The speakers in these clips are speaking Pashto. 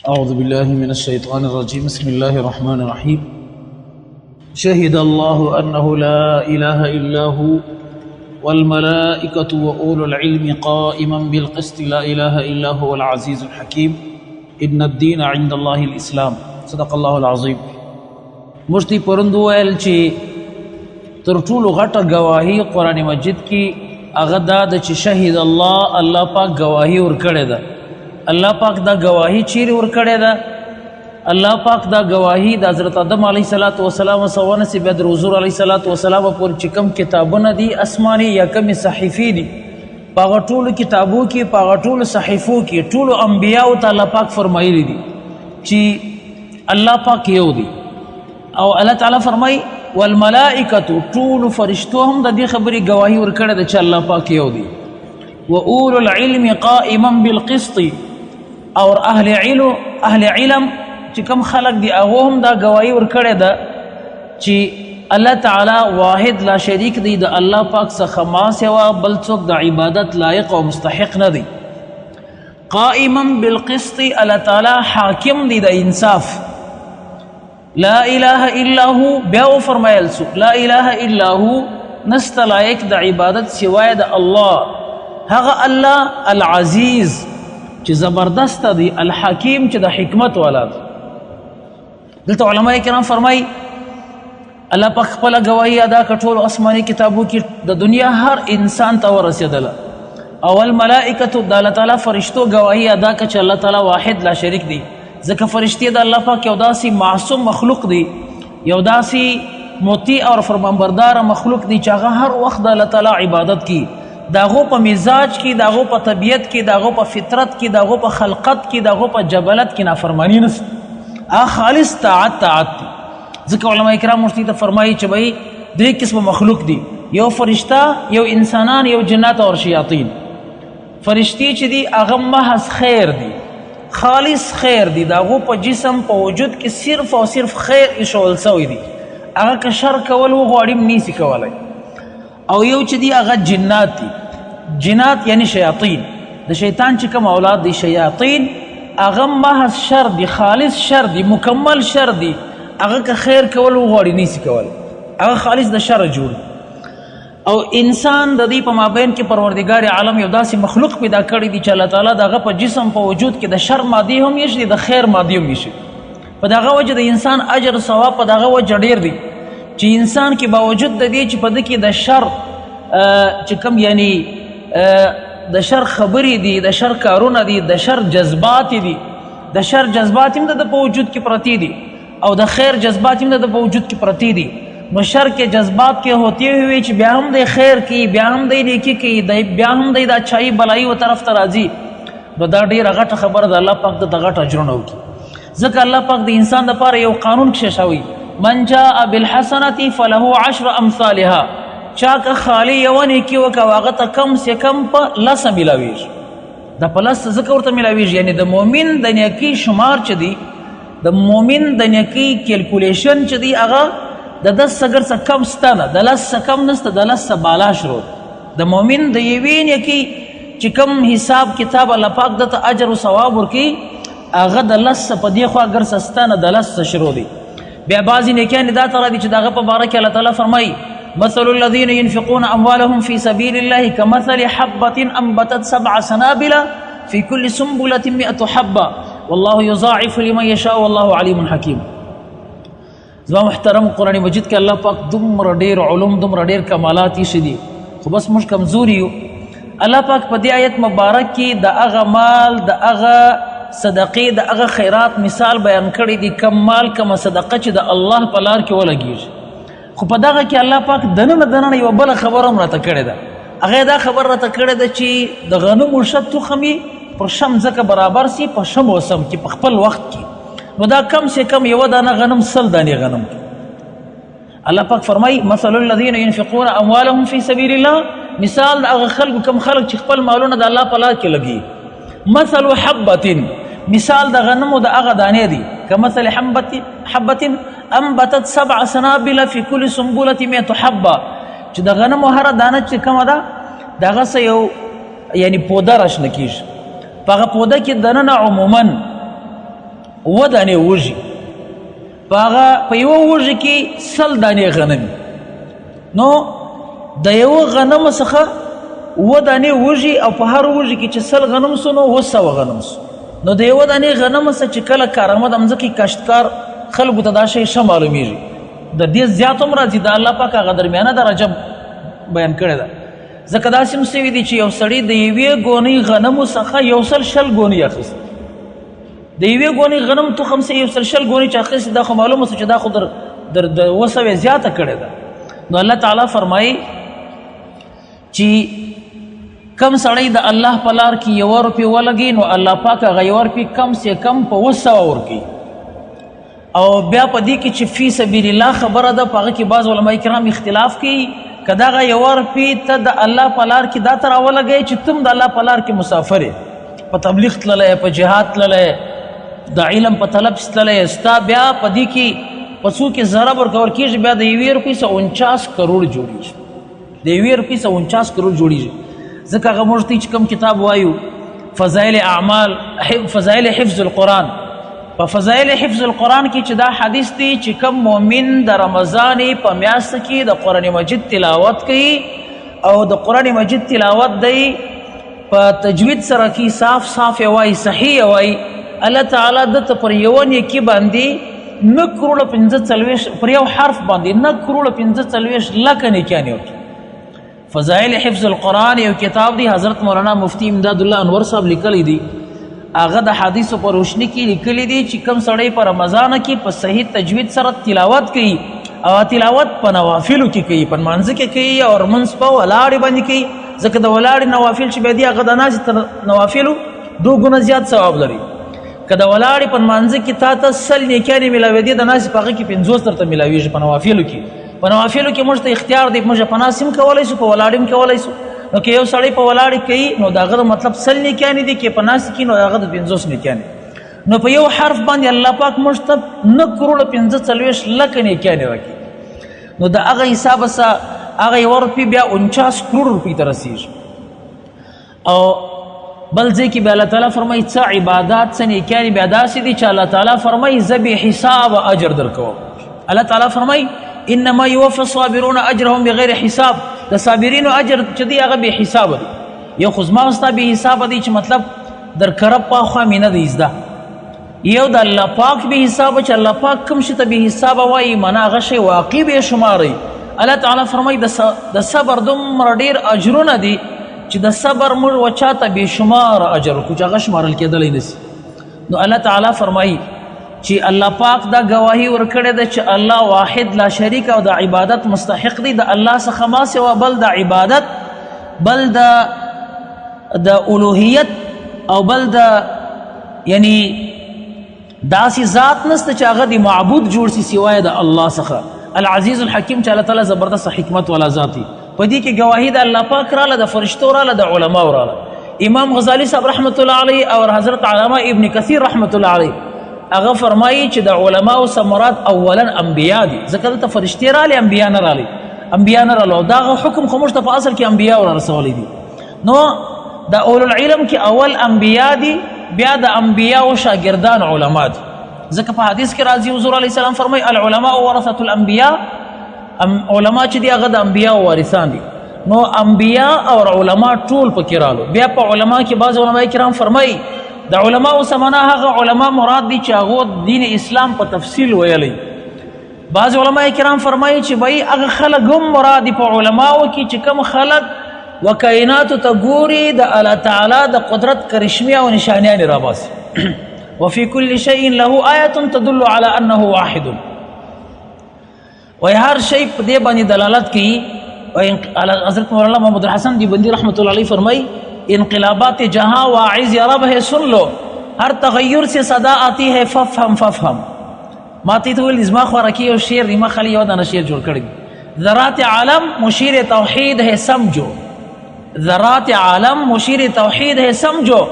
أعوذ بالله من الشيطان الرجيم بسم الله الرحمن الرحيم شهد الله أنه لا إله إلا هو والملائكة وأولو العلم قائما بالقسط لا إله إلا هو العزيز الحكيم إن الدين عند الله الإسلام صدق الله العظيم مشتی پرندو ویل چې تر ټولو غټه گواهی قرآن مجید کی هغه دا ده چې شهد الله پاک گواهی ورکړې ده. الله پاک دا گواهی چیرې ورکړې ده؟ الله پاک دا گواهی د حضرت آدم علیه السلام سوانه سی بیا د حضور علیه السلام پورې چې کوم کتابونه دي آسماني یا کومې صحیفې دي په هغه ټولو کتابو کې په هغه ټولو صحیفو کې ټولو انبیاو ته الله پاک فرمایلی دي چې الله پاک یو دی. او الله تعالی فرمای والملائکة ټولو فرشتو هم د دې خبرې گواهی ورکړې ده چې الله پاک یو دی. و اولو العلم قائما بالقسط اور اهل علم چې کوم خلق دي هغه هم دا گواهی ورکړې ده چې الله تعالی واحد لا شریک دی، د الله پاک څخه ما سوا بل څوک د عبادت لایق او مستحق نه دی. قائما بالقسط الله تعالی حاکم دی د انصاف. لا اله الا هو بیا فرمایل سو لا اله الا هو نست لایق د عبادت سوای د الله هغه الله العزیز چې زبردست دی، الحکیم چې د حکمت والا دی. دلته علماء کرام فرمای الله پاک خپل گواهی ادا کړ ټول آسماني کتابو کې د دنیا هر انسان ته ورسېدله. اول ملائکه د الله تعالی فرشتو گواهی ادا کړ چې الله تعالی واحد لا شریک دی، ځکه فرشتي د الله پاک یو داسې معصوم مخلوق دی، یو داسې مطیع او فرمانبردار مخلوق دی چې هغه هر وخت د الله تعالی عبادت کی، داغو په مزاج کې، داغو په طبیعت کې، داغو په فطرت کې، داغو په خلقت کې، داغو په جبلت کې نافرمانی نشته. خالص طاعت دی. ځکه علماء کرام مرشد ته فرمایي چې بھائی درې قسمه مخلوق دي، یو فرشته، یو انسانان، یو جنات او شیاطین. فرشتي چې دي هغه محض خیر دي، خالص خیر دی، داغو په جسم په وجود کې صرف او صرف خیر ایښول سوی دی، هغه که شر کول وغواړي نیسي کولی. او یو چې دی هغه جنات دي، جنات یعنی شیاطین، د شیطان چې کوم اولاد دی شیاطین هغه محض شر دی، خالص شر دی، مکمل شر دی، هغه که خیر کول وغواړي نیسي کولی، هغه خالص د شر جوړ. او انسان د دې په مابین کې پروردګار عالم یو داسې مخلوق پیدا کړی دی چې الله تعالی دغه په جسم په وجود کې د شر مادي هم یشي، د خیر مادي هم یشي. په دغه وجه د انسان اجر او ثواب په دغه وجه ډیر دی چې انسان کې باوجود د دې چې په دې کې د شر چې کوم یعنی د شر خبرې دي، د شر کارونه دي، د شر جذبات دي، د شر جذبات هم د په وجود کې پرتی دي او د خیر جذبات هم د په وجود کې پرتی دي. نو شر کے جذبات کے ہوتے ہوئے چې بیا هم د خیر کی، بیا هم د نیکی کی، بیا هم د اچھائی بلائی و طرف ته راځي. نو دا ډیره غټه خبره ده، الله پاک د غټ اجرونه وکړي. ځکه الله پاک د انسان لپاره یو قانون کښېښوی، من جاء بالحسنة فله 10 امثالها. چا که خالی یو نیکي وکړه هغه ته کم سے کم په 10 میلاویږي. دا په 10 ځکه ورته میلاویږي، یعنی د مؤمن د نیکي شمار چې دی، د مؤمن د نیکي کیلکولیشن چې دی هغه د 10 اگر څه کم سته نه، د 10 څه کم نسته، د 10 څه بالا شروع. د مؤمن د یوې نیکي چې کم حساب کتاب الله پاک دته اجر او ثواب ورکړي هغه د 10 څه په دې خوا اگر څه سته نه، د 10 څه شروع دي. بیا بعضې نیکیان دا ته راځي چې د هغه په باره کې الله تعالی فرمایي مثل الذین ينفقون اموالهم فی سبیل الله کمثل حبة انبتت 7 سنابل فی کل سنبلة 100 حبة والله یضاعف لمن یشاء والله علیم حکیم. زما محترم قرآن مجید کې الله پاک دومره ډېر علوم، دومره ډېر کمالات ایښي دي، خو بس موږ کمزوري یو. الله پاک په دې آیت مبارک کې د هغه مال، د هغه صدقې، د هغه خیرات مثال بیان کړی دی، کم مال کمه صدقه چې د الله په لار کې ولګېږي. خو په دغه کې الله پاک دننه یوه بله خبره هم راته کړې ده. هغه دا خبر راته کړې ده چې د غنمو ښه تخم یې پر شم ځکه برابر سي په ښه موسم کې، په خپل وخت کې، نو دا کم سے کم یو دانه غنم 100 دانې غنم. الله پاک فرمای مثل الذین ينفقون اموالهم فی سبیل الله، مثال د هغه خلکو کم خلک چې خپل مالونه د الله په لار کې لګي. مثل حبة، مثال د غنمو د هغه دانې دی، کمثل حبة انبتت 7 سنابل فی کل سنبلة 100 حبة، چې د غنمو هره دانه چې کومه ده دغه څه یو یعنی پوده راشنه کېږي، په هغه پوده کې دننه عموما اوه دانې وږي، په یوه وږي کې 100 دانې غنم، نو د یوه غنم څخه اوه دانې وږي او په هر وږي کې چې 100 غنم سو نو 100 غنم سو، نو د یوه دانې غنم څخه چې کله کارآمد مځکې کاشتکار خلکو ته دا شی ښه معلومیږي، د دې زیات هم راځي. د الله پاک هغه درمیانه درجه بیان کړې ده. ځکه داسې هم سوي دي چې یو سړي د یوې ګونۍ غنمو څخه 100 ګونۍ اخیستې، د یوې ګونۍ غنم تخم څخه 100 ګونۍ چې اخیستې، دا خو معلومه شو چې دا خو د 200 زیاته کړې ده. نو الله تعالی فرمایي چې کم سړی د الله په لار کې 1 روپۍ ولګي نو الله پاک هغه 1 روپۍ کم سے کم په 200 ورکوي. او بیا په دې کې چې فی سبیل الله خبره ده، په هغه کې بعض علما کرام اختلاف کوي که دغه 1 روپۍ ته د الله په لار کې دا ته راولګوې چې تم د الله په لار کې مسافر یې، په تبلیغ تللی، په جهاد تللی، د علم په طلب تللی، ستا بیا په دې کې په څو کې ضرب ورکول کېږي، بیا د 1 روپۍ څخه 49 کروڑ جوړېږي، د 1 روپۍ څخه 49 کروڑ جوړېږي. ځکه هغه موږ ته چې کوم کتاب وایو فضایل اعمال، فضایل حفظ القرآن، په فضایل حفظ القرآن کې چې دا حدیث دی چې کوم مؤمن د رمضان په میاشت کې د قرآن مجید تلاوت کوي او د قرآن مجید تلاوت دی په تجوید سره کې صاف صاف وایي، صحیح وایي، الله تعالی دته پر یو نیکي باندې 9 کروڑ 45 پر یو حرف باندې 9 کروڑ 45 لک نیکیانې ورکړي. فضائل حفظ القرآن یو کتاب دی، حضرت مولانا مفتی امداد الله انور صاحب لیکلی دی، هغه د حدیثو په روشنی کې لیکلی دی چې کوم سړی په رمضان کې په صحیح تجوید سره تلاوت کوي او تلاوت په نوافلو کې کوي، په لمانځه کې کوي او لمونځ په ولاړې باندې کوي، ځکه د ولاړې نوافل چې بیا دي هغه د ناستې تر نوافلو 2 ګونه زیات ثواب لري. که د ولاړې په لمانځه کې تا ته 100 نیکیانې میلاوېدې، د ناستې په هغه کې 50 درته میلاوېږي. په نوافلو کې موږ ته اختیار دی، موږ په ناستې هم کولی شو، په ولاړې هم کولی شو. نو که یو سړی په ولاړې کوي نو د هغه مطلب 100 نیکیانې دي، که په ناستې کوي نو د هغه د 50 نیکیانې. نو په یو حرف باندې الله پاک موږ ته 9 کروڑ 45 لک نیکیانې راکړي. نو د هغه حساب سره هغه 1 روپۍ بیا 49 کروڑ روپۍ ته رسېږي. او بل ځای کې بیا الله تعالی فرمایي څه عبادات څه نیکیانې بیا داسې دي چې الله تعالی فرمایي زه بې حسابه اجر درکوم. الله تعالی فرمایي انما یوفی الصابرون اجرهم بغیر حساب، د صابرینو اجر چې دی هغه بې حسابه دی. یو خو زما ستا بې حسابه دی چې مطلب در کرب پاخوا مې نه دی زده، یو د الله پاک بې حسابه چې الله پاک کوم شي ته بې حسابه وایي معنا هغه شی واقع بې شمارئ. الله تعالی فرمایي د صبر دومره ډېر اجرونه دي چې د صبر موږ وچا ته بې شماره اجر ورکړو چې هغه شمارل کېدلی نه شي. نو الله تعالی فرمایي چې الله پاک دا گواهی ورکړې ده چې الله واحد لا شریک او د عبادت مستحق دی، د الله څخه ما سوا بل د عبادت، بل د الوهیت او بل د یعنی داسې ذات نسته چې هغه د معبود جوړ سي سوای د الله څخه. العزیز الحکیم چې الله تعالی زبردست حکمت والا ذات دی. په دې کې گواهی د الله پاک راله، د فرشتو راله، د علماو راله. امام غزالی صاحب رحمت الله علیه او حضرت علامه ابن کثیر رحمت الله علیه هغه فرمایي چې د علماو ثمرات اولا انبیا دي، ځکه دلته فرشتې رالی انبیا نه رالی، انبیا نه رالی، او دغه حکم خو موږ ته په اصل کې انبیا ورسولی دي. نو د اولو العلم کې اول انبیا دي، بیا د انبیاو شاګردان علما دي، ځکه په حدیث کې راځي حضور علیه السلام فرمایي العلماء ورثة الانبیا، علما چې دي هغه د انبیاو وارثان دي. نو انبیا او علما ټول پکې رالو. بیا په علما کې بعض علما کرام فرمایي د علماو سمنا هغه علما مراد دي چې هغه دین اسلام په تفصیل ویلی. بعض علما کرام فرمایي چې بای هغه خلک هم مراد دي په علماو کې چې کوم خلک و کائناتو ته ګوري د الله تعالی د قدرت کرشمي او نشانیان راباسي. وفي كل شيء له آية تدل على أنه واحد. وهي هر شيء په دې باندې دلالت کوي. حضرت مولانا محمد الحسن دیوبندی رحمۃ اللہ علیہ فرمائی انقلابات جہاں واعظ یا رب ہے سن لو، ہر تغیر سے صدا آتی ہے ففہم ففہم. ماتی تو ازما خوارکی اور شیر ریما خلی یو دانا شیر جوڑ کردی. ذرات عالم مشیر توحید ہے سمجھو، ذرات عالم مشیر توحید ہے سمجھو،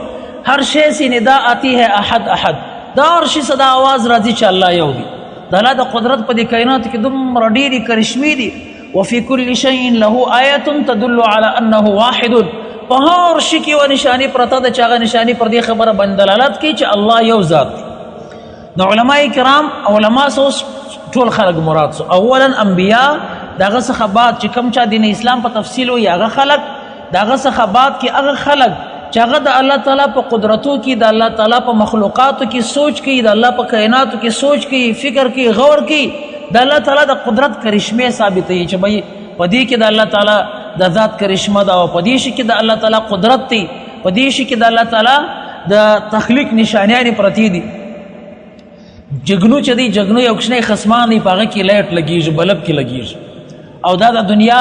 ہر شے سے ندا آتی ہے احد احد. دار شی صدا آواز راضی چا اللہ یو دی. دالا دا قدرت پا دی کائنات کی دم رڈیری کرشمی دی. وفي كل شيء له آية تدل على أنه واحد. پہار شکی و نشانی پرتا دا چاگا نشانی پر دی خبر بند دلالت کی چا اللہ یو ذات. نو علماء کرام علما سوس ټول خلق مراد سو اولا انبیاء داغه څخه بعد چې کوم چا دین اسلام په تفصیل وي هغه خلق داغه څخه بعد کې هغه خلق چې هغه د الله تعالی په قدرتو کې د الله تعالی په مخلوقاتو کې سوچ کوي د الله په کائناتو کې سوچ کوي فکر کوي غور کوي د الله تعالی د قدرت کرشمه ثابتوي چې بھئی پدې کې د الله تعالی د ذات کرشمه دا او پدې کې د الله تعالی قدرت دی پدې کې د الله تعالی د تخلیق نشانیان پرتی دي جگنو چې دی جگنو یو کښنه خصمان دی پاغه کې لایټ لګیږي بلب کې لګیږي او دا د دنیا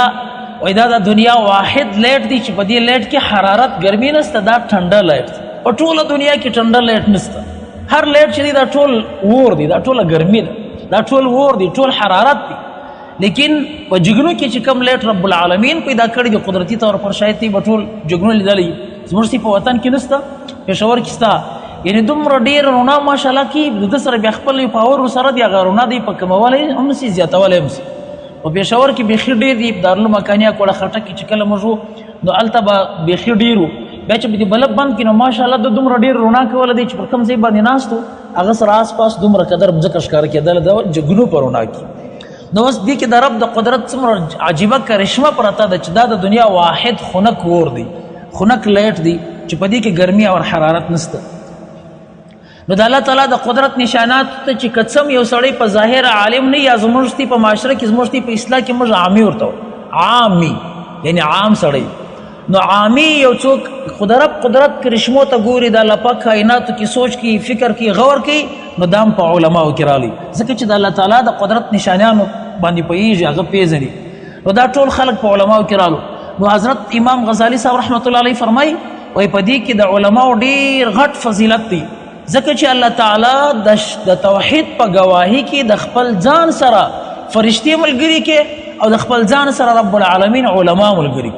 او دا د دنیا واحد لایټ دی چې په دې لایټ کې حرارت ګرمي نشته دا ټنډه لایټ په ټوله دنیا کې ټنډه لایټ نشته هر لایټ چې دی دا ټول ور دی دا ټوله ګرمي ده دا ټول ور دی ټول حرارت دی لیکن په جگنو کې چې کم لایټ رب العالمین پیدا کړی د قدرتی طور پر شاید دی په ټول جگنو لیدلې زموږ په وطن کې نشته پېښور کې شته یعنی دومره ډېر رڼا ماشاءالله کې د سره بیا خپل پاور سره دی هغه رڼا دی په کموالی هم سي زیاتوالی هم سي په پېښور کې بیخي ډېر دي دارالمکانیا کوړه خټه کې چې کله موږ نو هلته به بیخي ډېر وو بیا چې د بلب بند کړي نو ماشاءالله د دومره ډېر رڼا کوله دی چې پر کوم ځای باندې ناست وو هغه سره آس پاس دومره قدر مځکه ښکاره کېدله د جګنو په رڼا کې نو اوس دې کې د رب د قدرت څومره عجیبه کرشمه پرته ده چې دا د دنیا واحد خنک اور دی خنک لایټ دی چې په دې کې ګرمي او حرارت نشته نو د الله تعالی د قدرت نشانات ته چې قسم یو سړی په ظاهر عالم نه یا زموږ په معاشره کې زموږ په اصلاح کې موږ عامي ورته عامي یعنی عام سړی نو عامي یو څوک قدرت کرشمو ته ګوري د الله پاک کائناتو کې سوچ کی فکر کی غور کی نو دام په علماو کې رالی ځکه چې د الله تعالی د قدرت نشانیانو باندې پوهیږي هغه پیژني نو دا ټول خلق په علماو کې رالو نو حضرت امام غزالی صاحب رحمت الله علیه فرمای وای په دې کې د علماو ډیر غټ فضیلت دی ځکه چې الله تعالی د توحید په گواهی کې د خپل ځان سره فرشتي ملګری کې او د خپل ځان سره رب العالمین علما ملګری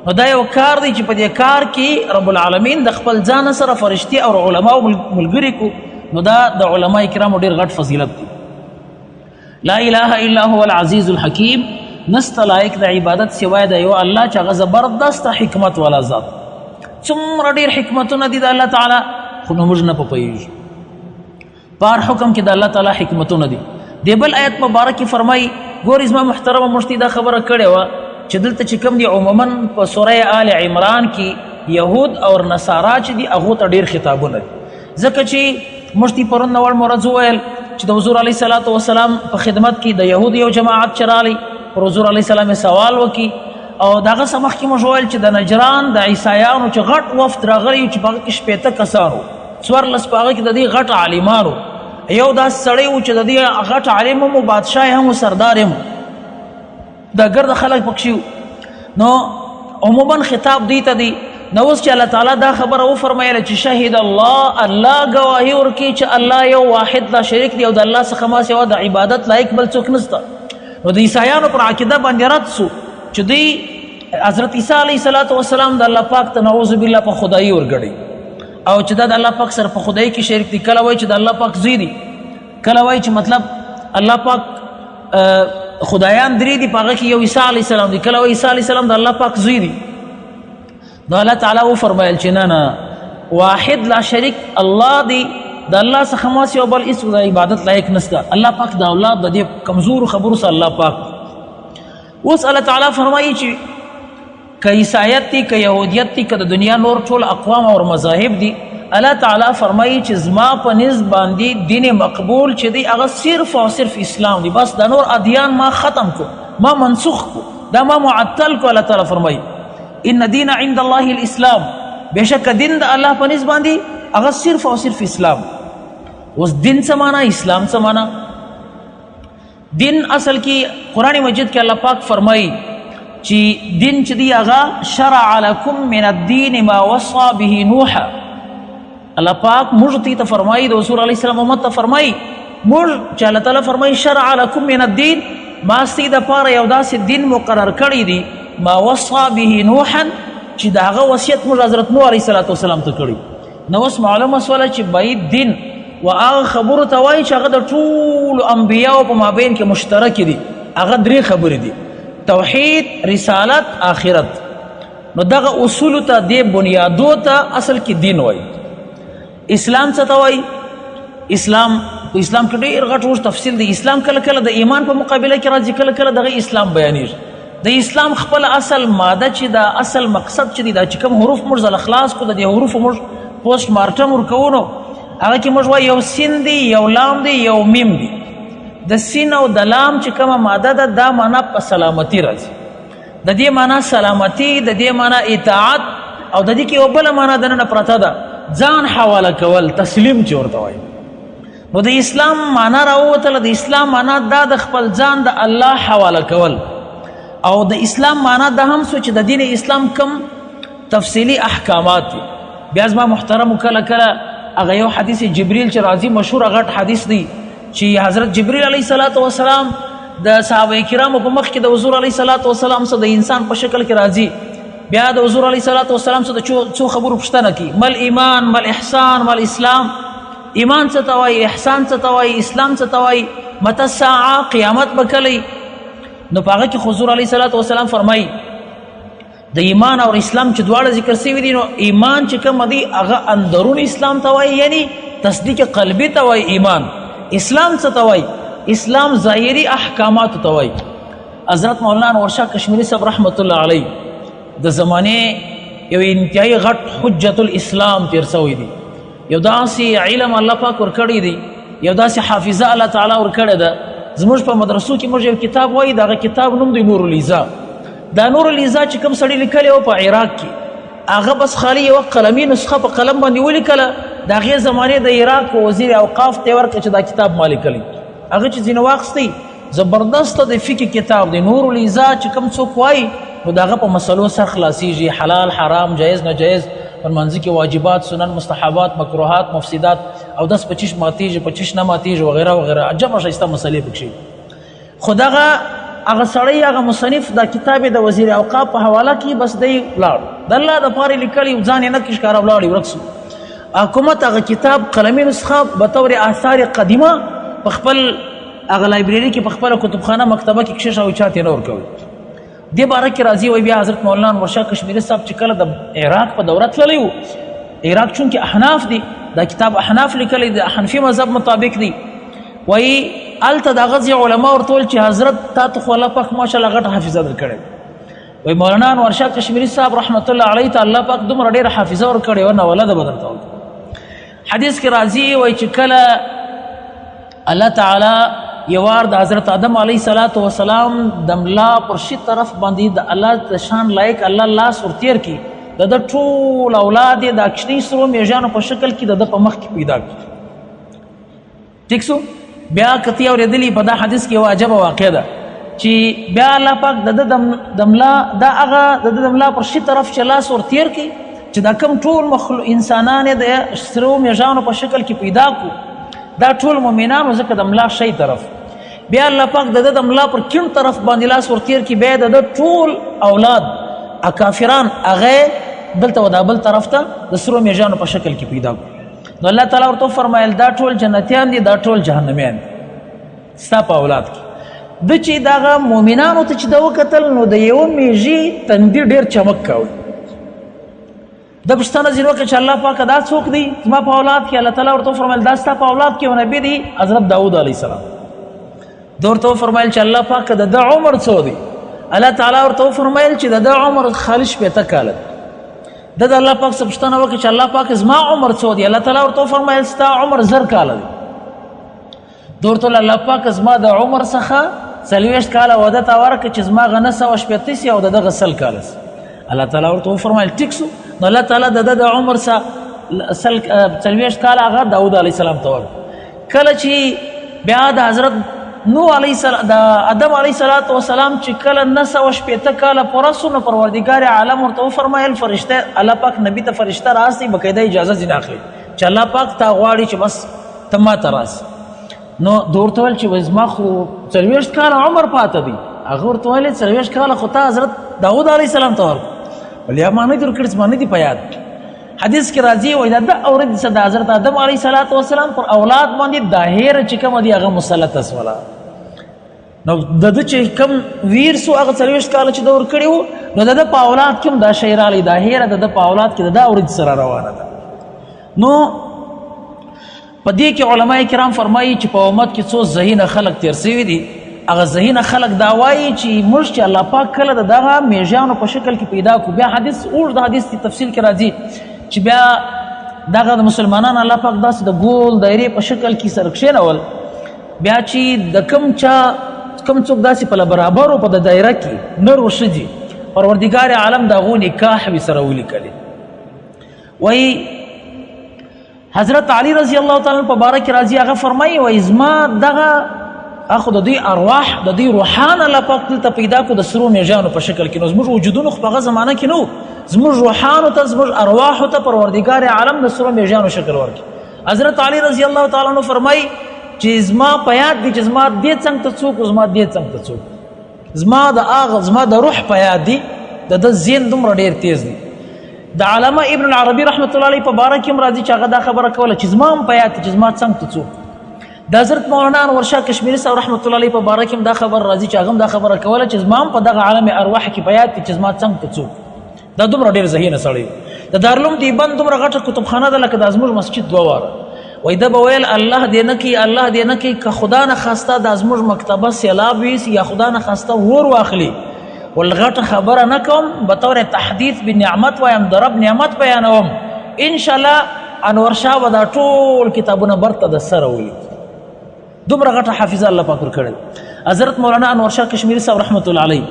نو دا یو کار دی چې په دې کار کې رب العالمین د خپل ځان سره فرشتي او علما ملګری کو نو دا د علما کرامو ډیر غټ فضیلت دی لا اله الا هو العزیز الحکیم نست لایق د عبادت سوای د یو الله چې هغه زبردست حکمت والا ذات څومره ډیر حکمتونه دي د الله تعالی خو نو موږ نه پوهیږو بار حکم کې د الله تعالی حکمتونه دي د بل آیت مبارک فرمای ګورې زما محترمه مشتي دا خبره کړې وه چې دلته چې کوم دي عموما په سوره آل عمران کې یهود او نصارا چې دي هغو ته ډېر خطابونه دي ځکه چې مشتي پرون نوړ مورځ وویل چې د حضور علیه صلات وسلام په خدمت کې د یهود یو جماعت چې رالی پر حضور علیه السلام سوال وکړي او دغه څه مخکې موږ وویل چې د نجران د عیسایانو چې غټ وفد راغلی چې په هغه کې شپېته کسان وو څوارلس په هغه کې د دې غټ عالمان وو یو داسې سړی و چې د دې غټ عالم هم و بادشاه هم و سردار هم دا ګرده خلک پکښې نو عموما خطاب دی ته دی نو اوس چې الله تعالی دا خبره وفرمایله چې شهد الله ګواهي ورکړي چې الله یو واحد لا شریک دی او د الله څخه ما سوا د عبادت لایق بل څوک نشته نو د عیسایانو پر عقیده باندې رد سو چې دوی حضرت عیسی علیه الصلاۃ والسلام د الله پاک ته نعوذ بالله په خدایي ورګړي او چې دا د الله پاک سره په خدای کې شریک دي کله وایي چې د الله پاک زوی دي کله وایي چې مطلب الله پاک خدایان درې دي په هغه کې یو عیسی علیه السلام دی کله وایي عیسی علیه السلام د الله پاک زوی دي نو الله تعالی وفرمایل چې نه نه واحد لا شریک الله دی د الله څخه ما سوا بل هېڅ د عبادت لایق نشته الله پاک د اولاد د دې کمزورو خبرو سره الله پاک اوس الله تعالی فرمایي چې که عیسایت دی که یهودیت دی که د دنیا نور ټول اقوام او مذاهب دي الله تعالی فرمایي چې زما په نزد باندې دین مقبول چې دی هغه صرف او صرف اسلام دی بس د نور ادیان ما ختم کو ما منسوخ کو دا ما معطل کو الله تعالی فرمایي ان دین عند الله الاسلام بشک دین د الله په نزد باندې هغه صرف او صرف اسلام اوس دین څه معنا اسلام څه معنا دین اصل کې قرآن مجید کې الله پاک فرمایي چې دین چې دی هغه شرع لکم من الدین ما وصى به نوح الله پاک موږ ته فرمایي د رسول علیه السلام امت ته فرمایي موږ چې الله تعالی فرمایي شرع لکم من الدین ما ستی دپاره یو داسې دین مقرر کړی دی ما وصى به نوحا چې د هغه وصیت موږ حضرت نوح علیه الصلاۃ والسلام ته کړی نو اوس معلومه سوله چې باید دین و هغه خبرو ته وایي چې هغه د ټولو انبیاو په مابین کې مشترک دي هغه درې خبرې دي توحید رسالت آخرت نو دغه اصول ته د بنیادو ته اصل کې دین وایي اسلام څه ته وایي اسلام په اسلام کې ډېر غټ اوږد تفصیل دی. اسلام کله کله د ایمان په مقابله کې راځي، کله کله دغه اسلام بیانېږي. د اسلام خپل اصل ماده چې دا اصل مقصد چې دی دا چې کوم حروف موږ ځله خلاص کړو، د دې حروفو موږ پوسټ مارټم ورکوو، نو هغه کې موږ وایو یو سین دی، یو لام دی، یو میم دی. د سین او د لام چې کومه ماده ده دا معنا په سلامتی راځي، د دې معنا سلامتی، د دې معنا اطاعت، او د دې کې یو بله معنا دننه پرته ده ځان حواله کول، تسلیم چې ورته وایي. نو د اسلام معنا راووتله، د اسلام معنا دا د خپل ځان د الله حواله کول، او د اسلام معنا دا هم سو چې د دین اسلام کم تفصیلی احکامات دي. بیا زما محترم کله کله هغه یو حدیث جبریل چې راځي، مشهور غټ حدیث دی چې حضرت جبریل علیه الصلاۃ والسلام د صحابه کرامو په مخ کې د حضور علیه الصلاۃ والسلام سره د انسان په شکل کې راځي. بیا د حضور علیه الصلاۃ والسلام سره د څو خبرو پوښتنه کوي، مل ایمان، مل احسان، مل اسلام. ایمان څه ته وایي، احسان څه ته وایي، اسلام څه ته وایي، متى الساعه، قیامت به کله. نو په هغه کې حضور علیه الصلاۃ والسلام فرمایي د ایمان او اسلام چې دواړه ذکر شوي دي، نو ایمان چې کوم دی هغه اندرون اسلام ته وایي، یعنی تصدیق قلبي ته وایي ایمان. اسلام څه ته وایي، اسلام ظاهري احکامات ته وایي. حضرت مولانا ورشا کشمیری صاحب رحمت الله علیه د زمانه یو انتهایی غټ حجت الاسلام تیر شوی دی، یو داسې علم الله پاک ورکړی دی، یو داسې حافظه الله تعالی ورکړې ده. زموږ په مدرسو کې موږ یو کتاب وایي، دغه کتاب نوم دی نور الیزا. دا نور الیزا چې کوم سړي لیکلی و په عراق کې، هغه بس خالي یوه قلمي نسخه په قلم باندې ولیکله، د هغې زمانې د عراق وزیر اوقاف ته یې ورکړه چې دا کتاب ما لیکلی. هغه چې ځینې واخیستی، زبردسته د فقه کتاب دی. نور الیزا چې کوم څوک وایي نو د هغه په مسلو سر خلاصیږي، حلال حرام، جایز ناجایز، په منځ کې واجبات، سنن، مستحبات، مکروهات، مفسدات، او داس په چیش ماتیږي، په چیش نه ماتیږي، وغیره وغیره. عجبه ښایسته مسلې پکښې. خو دغه هغه سړی، هغه مصنف دا کتاب د وزیر اوقاف په حواله کې بس دی ولاړ، د الله دپاره لیکلی، ځان یې نه کښ ښکاره ولاړ ورک سو. حکومت هغه کتاب قلمي نسخه بطور آثار قدیمه په خپل هغه لایبرري کې، په خپله کتبخانه مکتبه کې کښېښه او چا ته یې نه ورکوي. دې باره کې راځي وایي بیا حضرت مولانا ورشا کشمیری صاحب چې کله د عراق په دوره تللی و، عراق چونکې احناف دی، دا کتاب احناف لیکلی د حنفي مذهب مطابق دی، وایي هلته د هغه ځینې علما ورته ویل چې حضرت تا ته خو الله پاک ماشاءالله غټه حافظه درکړې. وایي مولانا ورشا کشمیری صاحب رحمت الله علیه ته الله پاک دومره ډېره حافظه ورکړې وه، نولده به درته وکړو. حدیث کې راځي وایي چې کله الله تعالی یوار د حضرت آدم علیه الصلاۃ والسلام د ملا پر شي طرف باندې د الله د شان لایق الله لاس ورتیر کی، د ټول اولاد د اکشنی سرو میژانو په شکل کې د په مخ کې پیدا کړي. ٹھیک سو. بیا کتی اورېدلی په دا حدیث کې یو عجبه واقع ده چې بیا الله پاک د ملا د هغه د ملا پر شي طرف چې لاس ورتیر کی چې دا کم ټول مخلوق انسانان د سرو میژانو په شکل کې پیدا کو، دا ټول مؤمنانو ځکه د ملا شی طرف. بیا الله پاک د ملا پر کیڼ طرف باندې لاس ورتیر کی، بیا د ټول اولاد کافران هغه دلته و دا بل طرف ته د سرو میژانو په شکل کې پیدا کړو. نو الله تعالی ورته فرمایل دا ټول جنتیان دي، دا ټول جهنمیان دي ستا په اولاد کې. د چې دغه مؤمنانو ته چې د وکتل نو د یو میژې تندي ډېر چمک کوي. د پښتنه ځینې وکړه چې الله پاک دا څوک دی زما په اولاد کې؟ الله تعالی ورته فرمایل دا ستا په اولاد کې یو نبي دی حضرت داود علیه السلام. ده ورته فرمایل چې الله پاک د ده عمر څو دی؟ الله تعالی ورته فرمایل چې د ده عمر خالي 80 کاله دی. ده د الله پاک څخه پوښتنه وکړه چې الله پاک زما عمر څو دی؟ الله تعالی ورته فرمایل ستا عمر 1000 کاله دی. ده ورته الله پاک زما د عمر څخه 40 کاله وعده تا ورکړه چې زما هغه 980 سي او د دغه 100 کاله سي. الله تعالی ورته فرمایل ټیک سو. نو الله تعالی د عمر څخه 40 کاله هغه داود علیه السلام ته ورکړه. کله چې بیا د حضرت نو علیه السلام د آدم علیه السلام چې کله 980 کاله پوره سو نو پروردګار عالم ورته وفرمایل فرشته الله پاک نبی ته فرشته راسي بقاعده اجازه ځینې اخلي چې الله پاک تا غواړي چې بس ته ما ته راسي. نو ورته ویل چې زما خو 40 کاله عمر پاته دی. هغه ورته ویل 40 کاله خو ته حضرت داود علیه السلام ته ورکړه، ولې ما نه درکړې زما نه دي په یاد. حدیث کې راځي وایي دا اورېد د حضرت آدم علیه السلام پر اولاد باندې داهر چې کوم دی هغه مسلط اسوله. نو د چې کوم ویر سو هغه 40 کاله چې دور کړی وو نو د په اولاد کې دا شی رالی داهر د په اولاد کې دا اورېد سره روانه ده. نو په دې کې علما کرام فرمایي چې په امت کې څو ذهینه خلک تیر سوي دي. هغه ذهینه خلک دا وایي چې موږ چې الله پاک کله د دغه میږیانو په شکل کې پیدا کړو. بیا حدیث اوږد حدیث کی تفصیل کې راځي چې بیا دغه د مسلمانانو الله پاک داسې د ګول دایرې په شکل کې سره کښېنول، بیا چې د کوم څوک داسې په برابرو په د دایره کې نر و ښځې پروردګار عالم د هغو نکاح وي سره ولیکلې. وایي حضرت علی رضی الله تعالی په باره کې راځي، هغه فرمایي وایي زما دغه اخو د دوی ارواح د دوی روحان الله پاک دلته پیدا کړو د سرو میږیانو په شکل کې. نو زموږ وجودونه خو په هغه زمانه کې نه وو، زموږ روحانو ته زموږ ارواحو ته پروردګار عالم د سرو میږیانو شکل ورکړي. حضرت علی رضی الله تعالی عنہ فرمایي چې زما په یاد دي چې زما دې څنګ ته څوک زما دې څنګ ته څوک، زما د روح په یاد دي، د ده ذهن دومره ډېر تیز دی. د علامه ابن العربي رحمت الله علیه په باره کې هم راځي چې هغه دا خبره کوله چې زما هم په یاد دي چې زما څنګ ته څوک. د حضرت مولانا انور شاه کشمیری صاحب رحمت الله علیه په باره کې هم دا خبر راځي چې هغه هم دا خبره کوله چې زما هم په دغه عالم ارواح کې په یاد دي چې زما څنګ ته څوک. دا دومره ډېر ذهینه سړی. د دارالعلوم دیوبند دومره غټه کتابخانه ده لکه دا زموږ مسجد دوه واره. وایي ده به ویل الله دې نه کړي، الله دې نه کړي که خدا نه خواسته دا زموږ مکتبه سیلاب ویسي یا خدا نه خواسته ور واخلي. والغټه خبره نه کوم، بطور تحدیث بنعمت وایم، د رب نعمت بیانوم. انشاءالله انور شاه به دا ټول کتابونه برته د سره ولیکي. دومره غټه حافظه الله پاک ورکړې. حضرت مولانا انور شاه کشمیری صاحب رحمت الله علیه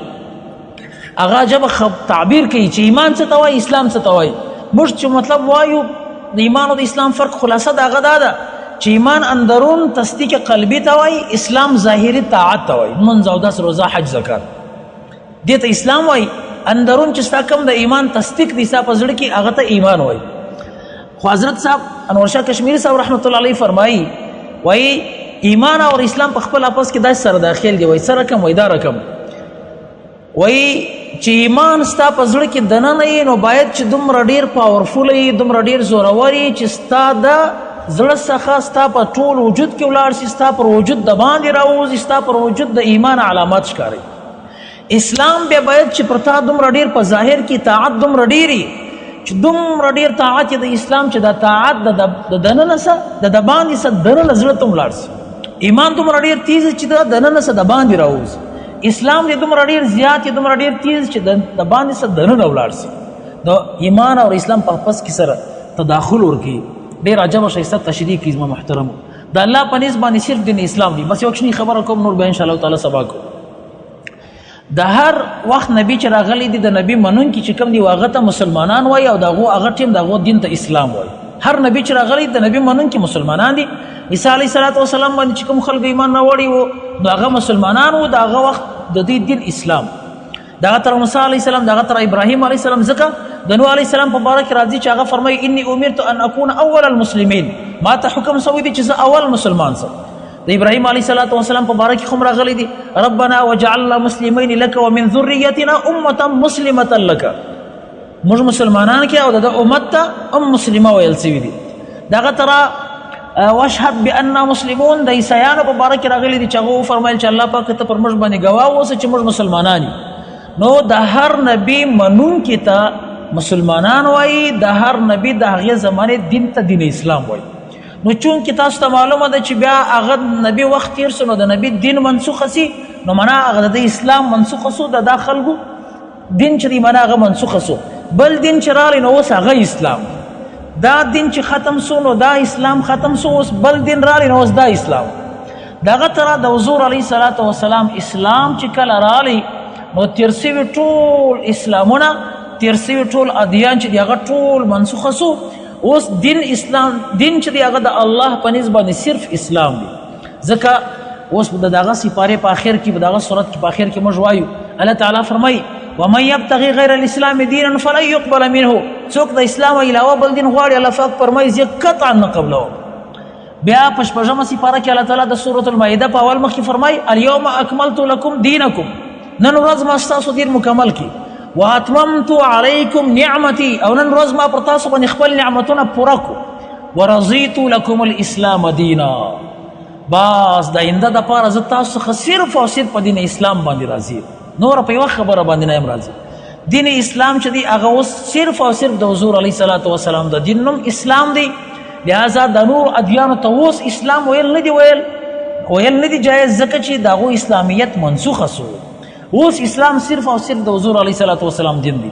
هغه عجبه تعبیر کوي چې ایمان څه ته وایي، اسلام څه ته وایي. موږ چې مطلب وایو د ایمان او د اسلام فرق، خلاصه د هغه دا ده چې ایمان اندرون تصدیق قلبي ته وایي، اسلام ظاهري طاعت ته وایي، لمونځ اودس روزه حج زکات، دې ته اسلام وایي. اندرون چې ستا کوم د ایمان تصدیق دی ستا په زړه کې هغه ته ایمان وایي. خو حضرت صاحب انور شاه کشمیری صاحب رحمت الله علیه فرمایي وایي ایمان او اسلام په خپل آپس کې داسې سره داخل دي. وایي سره کم وایي دا رقم وایي چې ایمان ستا په زړه کې دننه یې نو باید چې دومره ډېر پاورفول یي، دومره ډېر زورور یي چې ستا د زړه څخه ستا په ټول وجود کې ولاړ شي، ستا پر وجود د باندې راوځي، ستا پر وجود د ایمان علامات ښکاري. اسلام بیا باید چې پر تا دومره ډېر په ظاهر کې طاعت دومره ډېري چې دومره ډېر طاعت د اسلام چې د طاعت د دننه څه د باندې څه دننه زړه ته ولاړ شي. ایمان دومره ډېر تیز چې د دننه څه د باندې راوځي. اسلام دې دومره ډېر زیات دومره ډېر تیز چې د باندې څه دننه ولاړ شي. د ایمان او اسلام په آپس کې سره تداخل ورکړي. ډېر عجبه ښایسته تشریح کوي زما محترمو. د الله په نسبت باندې صرف دین اسلام دی. بس یو کوچنۍ خبره کوم، نور به انشاءالله تعالی سبا کوو. د هر وخت نبی چې راغلی دی د نبی منونکي چې کوم دی هغه ته مسلمانان وایي او د هغه ټیم د هغه دین ته اسلام وایي. هر نبی چې راغلی د نبی منونکي مسلمانان دي. عیسی علیه السلام باندې چې کوم خلک ایمان راوړي وو نو هغه مسلمانان وو، د هغه وخت د دې دین اسلام. دغه تر موسی علیه السلام، دغه تر ابراهیم علیه السلام، ځکه د نوح علیه السلام په باره کې راځي چې هغه فرمایي انی امرت ان اکون اول المسلمین، ما ته حکم شوی دی چې زه اول مسلمان سم. د ابراهیم علیه السلام په باره کې هم راغلی دي ربنا وجعلنا مسلمین لك ومن ذریتنا امه مسلمه لك. موږ مسلمانان کې او د امت ته مسلمه ویل شوي دي. دغه تر واشهد باننا مسلمون د عیسیانو په باره کې راغلی دي چې هغه فرمایل چې الله پاک ته پر موږ باندې ګواه اوسه چې موږ مسلمانان یو. نو د هر نبی منونکي ته مسلمانان وایي، د هر نبی د هغې زمانې دین ته دین اسلام وایي. نو چونکې تاسو ته معلومه ده چې بیا هغه نبی وخت تیر سو نو د نبی دین منسوخه سي، نو معنا هغه د اسلام منسوخه سو، د دا خلکو دین چې دی معنا هغه منسوخه سو. بل دین چې راغلی نو اوس هغه اسلام. دا دین چې ختم سو نو دا اسلام ختم سو، اوس بل دین راغلی نو اوس دا اسلام. دغه تره د حضور علیه السلام اسلام چې کله راغلی نو تیر سوي ټول اسلامونه، تیر سوي ټول ادیان چې دی هغه ټول منسوخه سو. اوس دین اسلام، دین چې دی هغه د الله په نسبت باندې صرف اسلام دی. ځکه اوس د دغه سپارې په آخر کې، په دغه صورت کې په آخر کې موږ وایو الله تعالی فرمایي ومن یبتغي غیر الاسلام دینا فلن یقبل منه. څوک د اسلام علاوه بل دین غواړي الله پاک فرمایي زه قطعا نه قبلوم. بیا په شپږمه سپاره کې الله تعالی د سورة المائده په اول مخ کې فرمایي اليوم اکملت لکم دینکم، نن ورځ ما ستاسو دین مکمل کی. واتممت علیکم نعمتي، او نن ورځ ما پر تاسو باندې خپل نعمتونه پوره کو. ورضیت لکم الاسلام دینا، باز د آینده دپاره زه تاسو څخه صرف او صرف په دین اسلام باندې راضي، نور په یوه خبره باندې نه یم راضي. دین اسلام چې دی هغه اوس صرف او صرف د حضور علیه السلام د دین نوم اسلام دی. لہذا د نور ادیانو ته اوس اسلام ویل نه دی جایز، ځکه چې د هغوی اسلامیت منسوخه سو. اوس اسلام صرف او صرف د حضور علیه صلات وسلام دین دی.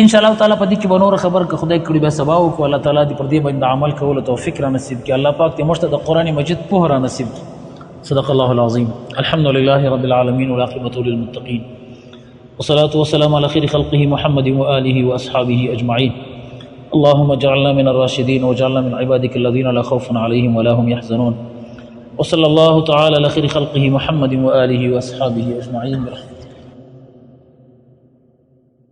ان شاء الله تعالی په دې کې به نور خبر که خدای کړي به سبا وکړو. الله تعالی دې پر دې باندې عمل کولو توفیق را نصیب کړي. الله پاک دې موږ ته د قرآن مجید پوهه را نصیب کړي. صدق الله العظیم. الحمد لله رب العالمین والعاقبة للمتقین والصلاة والسلام على خير خلقه محمد وآله وأصحابه أجمعين. اللهم اجعلنا من الراشدين واجعلنا من عبادك الذين لا خوف عليهم ولا هم يحزنون. وصلى الله تعالى على خير خلقه محمد وآله وأصحابه أجمعين برحمته.